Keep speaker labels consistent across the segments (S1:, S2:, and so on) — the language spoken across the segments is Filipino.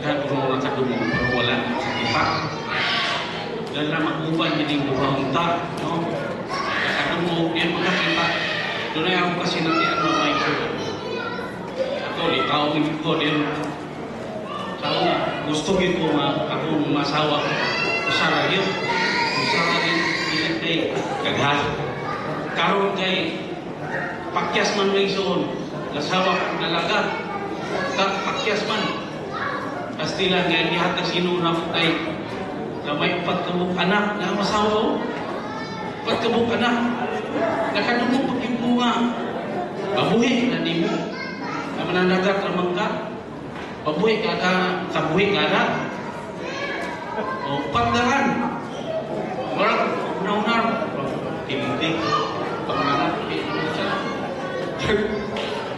S1: Kung nakadumong pero wala sa kita. Dahil na mag-uban yun yung buhaunta, no? Nakadumong yan magkakita. Doon na ako kasi natian mo may ito. Ako, litawin ko din. Sabi nga, gusto ko akong masawa. Usara yun. Usara din, bilit kay kaghat. Karoon kay pakyas man may soon. Nasawa kong nalaga. Pakyas man. Pastila nga lihat na sinunap kay na may pagkabuk anak na masawa. Pagkabuk anak. Nakadumong pagkibunga. Pabuhi na di mo. Na mananagat naman ka. Pabuhi ka ka. Kabuhi ka na. O pagdaran. Walang unar-unar. Tinting. Panganak.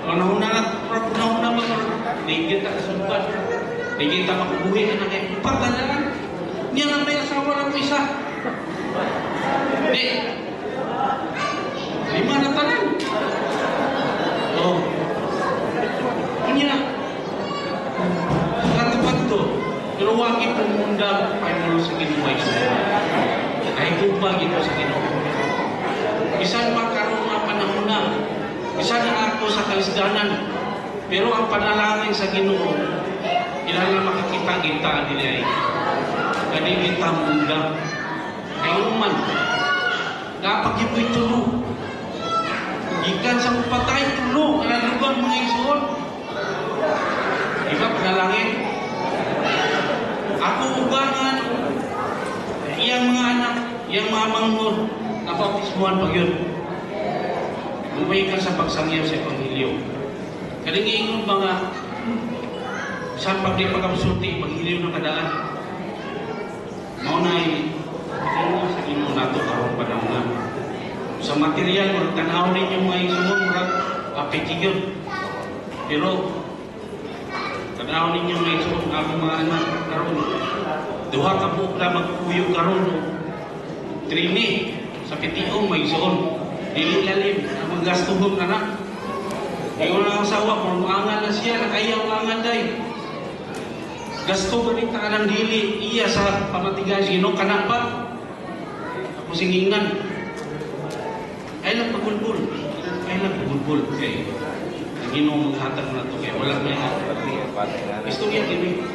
S1: Unar-unar. Unar-unar ba? Tingin ka kasulban. Tingin ka makabuhi ka na kayo. Pagdaran. Niya lang may asawa ng isa. Hindi. 5 na tanan. Oh. Kanya. Katapad to. Pero wakit pumunda ay mo sa Ginoo ito. Ay kumpag ito sa Ginoo. Bisan makaroon ng panahon na. Bisan na ako sa kalisdanan. Pero ang panalangin sa Ginoo, kailangan makikita kita nila ay kanina tamunda. Kayo man, kapag ipo'y tulog, gikan sa patay tulog, kalalugan mga isuon. Diba, panalangin? Ako ubangan, iyang mga anak, iyang mga manghod, napautismuhan pag yun. Bumay ka sa pagsangyaw sa Ebanghelyo. Kalingingon mga saan pag di pagkamusulti, Ebanghelyo ng kadaan. Maunay, ito sa Ginoo nato karong panahon. Sa material, murag tanaw ninyo mga isuon, murag apikigyon. Pero, tanaw ninyo mga isuon, ako mga anak, karon duha ka buok na magpuyo karon trini, sa pitiong mga isuon. Dili lalim, ang magastuhog na na. Ngayon lang ang asawa, kung maangal na siya, nakayaw maangal day. Gasto ba rin ka ng dili, iya sa pamatigas, Ginoo kanak ba? Ako singingan. Ay lang pagulbul. Ay lang pagulbul. Okay. Ang Ginoo maghatag na ito. Kaya wala na yung istorya kini.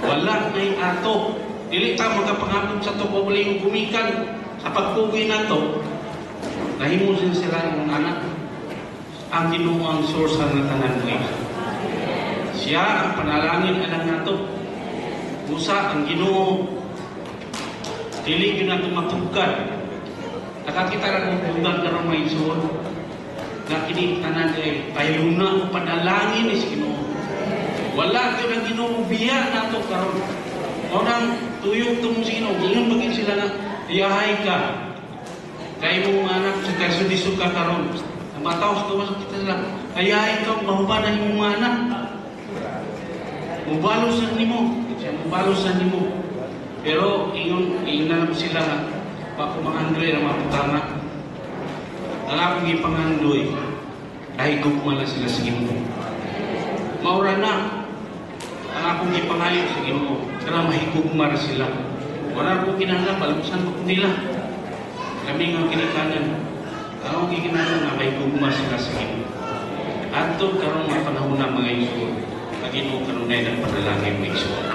S1: Wala na yung ato. Dili ta magkapangapon sa ito. Wala yung gumikan sa pagpugi na ito. Nahimusin sila ng anak. Ang Ginoo ang source ng tanan mo. Siya ang panalangin anak nato. Usa ang Ginoo dili gyud nato matugkad. Nakakita ra kung bugan karon may isuon. Nga kini tanan kay payuna o panalangin ni Ginoo. Wala gyud ang Ginoo biya nato karon. Mao nang tuyok tong Ginoo, ingon bagay sila na diyahay ka. Kay mong anak sa karsudisod ka karon. Ang mataos ko sa kita sila, ayahay ka mahuban na imong mga anak. Mubalosan nimo. Mubalosan nimo. Pero ingon na sila nga pa kumangandoy na maputana. Ang akong ipangandoy ay gugma na sila sa Ginoo. Maura na ang akong ipangayo sa Ginoo. Kaya mahigugma na sila. Wala akong kinahanglan, palamusan ko nila. Kami nga kinikanan. Ang kinahanglan na mahigugma sila sa Ginoo. At ito karong mga panahon na mga Ginoo. Ang Ginoo kanunay ng panalangin mga Ginoo.